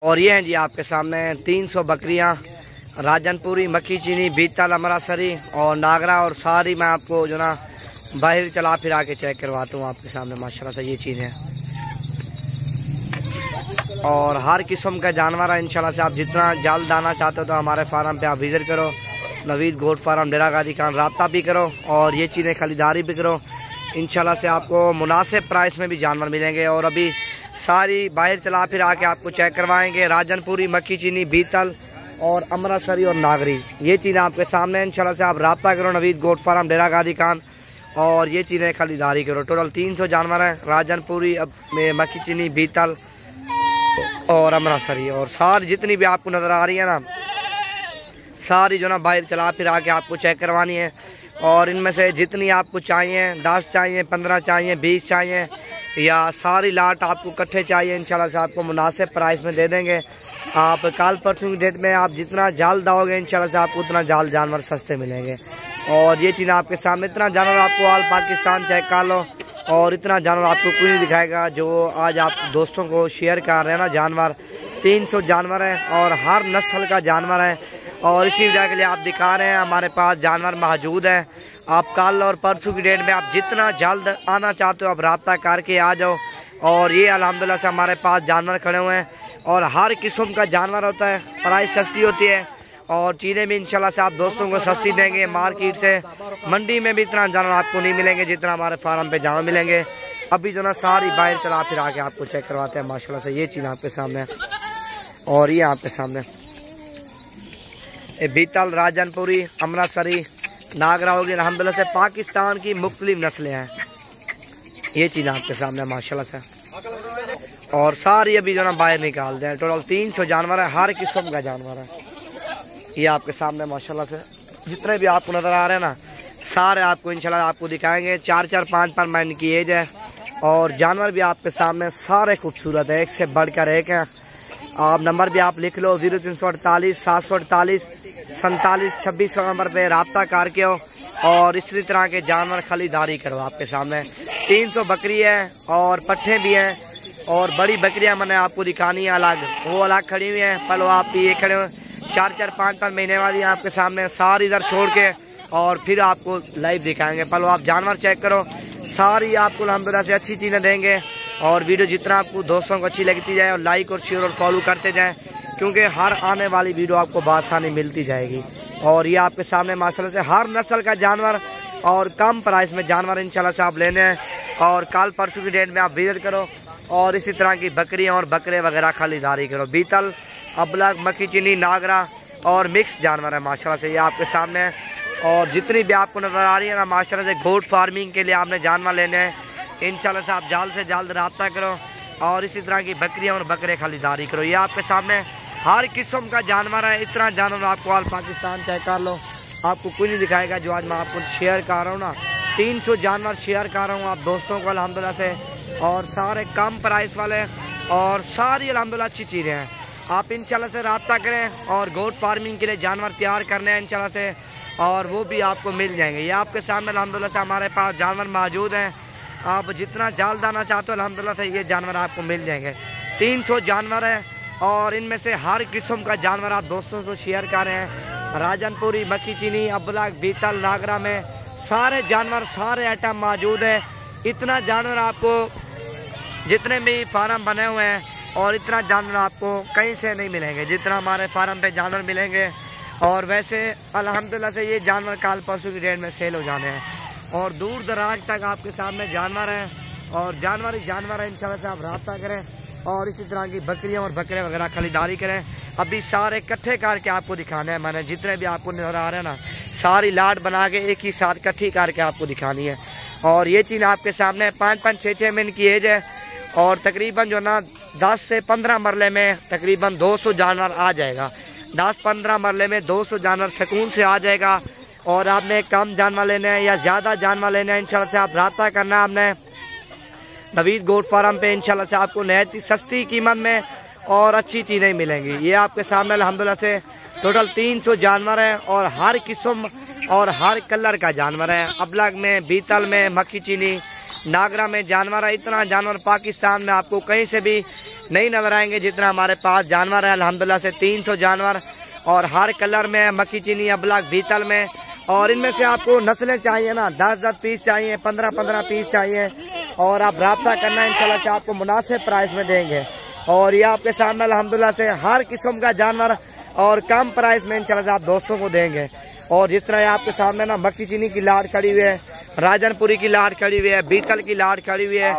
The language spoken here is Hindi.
और ये हैं जी आपके सामने 300 बकरियां, राजनपुरी, मक्खी चीनी, बीतल, अमृतसरी और नागरा। और सारी मैं आपको जो ना बाहर चला फिरा के चेक करवाता हूँ आपके सामने। माशाल्लाह से ये चीज़ें और हर किस्म का जानवर है इंशाल्लाह से। आप जितना जल्द आना चाहते हो तो हमारे फार्म पे आप विजिट करो, नवीद गोट फार्म, डेरा गाजी खान, राब्ता भी करो और ये चीज़ें खरीदारी भी करो। इंशाल्लाह से आपको मुनासिब प्राइस में भी जानवर मिलेंगे। और अभी सारी बाहर चला फिर आके आपको चेक करवाएंगे। राजनपुरी, मक्खी चीनी, बीतल और अमृतसरी और नागरी, ये चीज़ें आपके सामने। इंशाल्लाह से आप राब्ता करो, नवीद गोट फार्म, डेरा गाजी खान, और ये चीज़ें खरीदारी करो। टोटल 300 जानवर हैं, राजनपुरी, मक्खी चीनी, बीतल और अमृतसरी। और सारी जितनी भी आपको नज़र आ रही है ना, सारी जो ना बाहर चला फिर आके आपको चेक करवानी है। और इनमें से जितनी आपको चाहिए, 10 चाहिए, 15 चाहिए, 20 चाहिए या सारी लाट आपको इकट्ठे चाहिए, इंशाल्लाह से आपको मुनासिब प्राइस में दे देंगे। आप कल परसों की डेट में आप जितना जल्द आओगे इंशाल्लाह से आपको उतना जल्द जानवर सस्ते मिलेंगे। और ये चीज़ आपके सामने, इतना जानवर आपको ऑल पाकिस्तान चेक कर लो और इतना जानवर आपको कोई नहीं दिखाएगा जो आज आप दोस्तों को शेयर कर रहे हैं ना। जानवर 300 जानवर है और हर नस्ल का जानवर है और इसी वजह के लिए आप दिखा रहे हैं। हमारे पास जानवर मौजूद है। आप कल और परसों की डेट में आप जितना जल्द आना चाहते हो आप राब्ता करके आ जाओ। और ये अल्हम्दुलिल्लाह से हमारे पास जानवर खड़े हुए हैं और हर किस्म का जानवर होता है। प्राइस सस्ती होती है और चीज़ें भी इंशाल्लाह से आप दोस्तों को सस्ती देंगे। मार्केट से, मंडी में भी इतना जानवर आपको नहीं मिलेंगे जितना हमारे फार्म पे जानवर मिलेंगे। अभी जो ना सारी बाहर चला फिर आके आपको चेक करवाते हैं माशाल्लाह से। ये चीज़ आपके सामने और ये आपके सामने बीतल, राजनपुरी, अमृतसरी, नागरा होगी। अल्हम्दुलिल्लाह से पाकिस्तान की मुख्तलिफ नस्लें हैं। ये चीज़ आपके सामने माशाल्लाह से। और सारी अभी जो ना बाहर निकाल दें। टोटल 300 जानवर है, हर किस्म का जानवर है। ये आपके सामने माशाल्लाह से जितने भी आपको नज़र आ रहे हैं ना, सारे आपको इंशाल्लाह आपको दिखाएंगे। 4-4, 5-5 महीने की एज है और जानवर भी आपके सामने सारे खूबसूरत है, एक से बढ़कर एक है। आप नंबर भी आप लिख लो, 0348 748 47 26 नंबर पे राब्ता करके हो और इसी तरह के जानवर खरीदारी करो। आपके सामने 300 बकरी है और पट्ठे भी हैं और बड़ी बकरियां मैंने आपको दिखानी है अलग, वो अलग खड़ी हुई हैं। पलो आप ये खड़े हुए 4-4, 5-5 महीने वाली आपके सामने, सारी इधर छोड़ के और फिर आपको लाइव दिखाएंगे। पलो आप जानवर चेक करो, सारी आपको अल्हम्दुलिल्लाह से अच्छी चीज़ें देंगे। और वीडियो जितना आपको दोस्तों को अच्छी लगती जाए और लाइक और शेयर और फॉलो करते जाएं, क्योंकि हर आने वाली वीडियो आपको बासानी मिलती जाएगी। और ये आपके सामने माशाल्लाह से हर नस्ल का जानवर और कम प्राइस में जानवर इंशाल्लाह से आप लेने हैं। और कल परसों की डेट में आप विजिट करो और इसी तरह की बकरियां और बकरे वगैरह खरीदारी करो। बीतल, अबलग, मक्खी चीनी, नागरा और मिक्स जानवर है माशाल्लाह से। ये आपके सामने और जितनी भी आपको नजर आ रही है ना माशाल्लाह से, गोट फार्मिंग के लिए आपने जानवर लेने हैं इंशाल्लाह से आप जल्द से जल्द राब्ता करो और इसी तरह की बकरियां और बकरे खरीदारी करो। ये आपके सामने हर किस्म का जानवर है। इस तरह जानवर आपको ऑल पाकिस्तान चेक कर लो, आपको कोई नहीं दिखाएगा जो आज मैं आपको शेयर कर रहा हूँ ना। 300 जानवर शेयर कर रहा हूँ आप दोस्तों को अल्हम्दुलिल्लाह से, और सारे कम प्राइस वाले और सारी अल्हम्दुलिल्लाह अच्छी चीज़ें हैं। आप इंशाल्लाह से राब्ता करें और गोट फार्मिंग के लिए जानवर तैयार करने हैं इंशाल्लाह से, और वो भी आपको मिल जाएंगे। ये आपके सामने अल्हम्दुलिल्लाह से हमारे पास जानवर मौजूद हैं। आप जितना जल्द आना चाहते हो अल्हम्दुलिल्लाह से ये जानवर आपको मिल जाएंगे। 300 जानवर है और इनमें से हर किस्म का जानवर आप दोस्तों को शेयर कर रहे हैं। राजनपुरी, मक्खी चीनी, अबलग, बीतल, नागरा में सारे जानवर, सारे आइटम मौजूद है। इतना जानवर आपको जितने भी फार्म बने हुए हैं और इतना जानवर आपको कहीं से नहीं मिलेंगे जितना हमारे फार्म पे जानवर मिलेंगे। और वैसे अल्हम्दुलिल्लाह से ये जानवर कल परसों की डेट में सेल हो जाने हैं और दूर दराज तक आपके सामने जानवर हैं और जानवर ही जानवर है। इंशाल्लाह से आप राब्ता करें और इसी तरह की बकरियां और बकरे वगैरह खरीदारी करें। अभी सारे इकट्ठे करके आपको दिखाने हैं मैंने, जितने भी आपको नजर आ रहे हैं ना, सारी लाट बना के एक ही साथ इकट्ठी करके आपको दिखानी है। और ये चीज़ आपके सामने 5-5, 6-6 महीने की एज है और तकरीबन जो ना 10 से 15 मरले में तकरीबन 200 जानवर आ जाएगा। 10-15 मरले में 200 जानवर सुकून से आ जाएगा। और आपने कम जानवर लेने हैं या ज़्यादा जानवर लेने हैं इंशाल्लाह से आप राब्ता करना है आपने नवीद गोट फार्म पे। इंशाल्लाह से आपको नहायत ही सस्ती कीमत में और अच्छी चीज़ें मिलेंगी। ये आपके सामने अल्हम्दुलिल्लाह से टोटल 300 जानवर हैं और हर किस्म और हर कलर का जानवर है। अबलग में, बीतल में, मक्खी चीनी, नागरा में जानवर है। इतना जानवर पाकिस्तान में आपको कहीं से भी नहीं नजर आएंगे। जितना हमारे पास जानवर है अल्हम्दुलिल्लाह से 300 जानवर, और हर कलर में, मक्खी चीनी, अबलग, बीतल में। और इनमें से आपको नस्लें चाहिए ना, 10-10 पीस चाहिए, 15-15 पीस चाहिए, और आप रब्ता करना, इंशाल्लाह से आपको मुनासिब प्राइस में देंगे। और ये आपके सामने अल्हम्दुलिल्लाह से हर किस्म का जानवर और कम प्राइस में इंशाल्लाह से आप दोस्तों को देंगे। और जिस तरह आपके सामने ना मक्खी चीनी की लाट खड़ी हुई है, राजनपुरी की लाट खड़ी हुई है, बीतल की लाट खड़ी हुई है,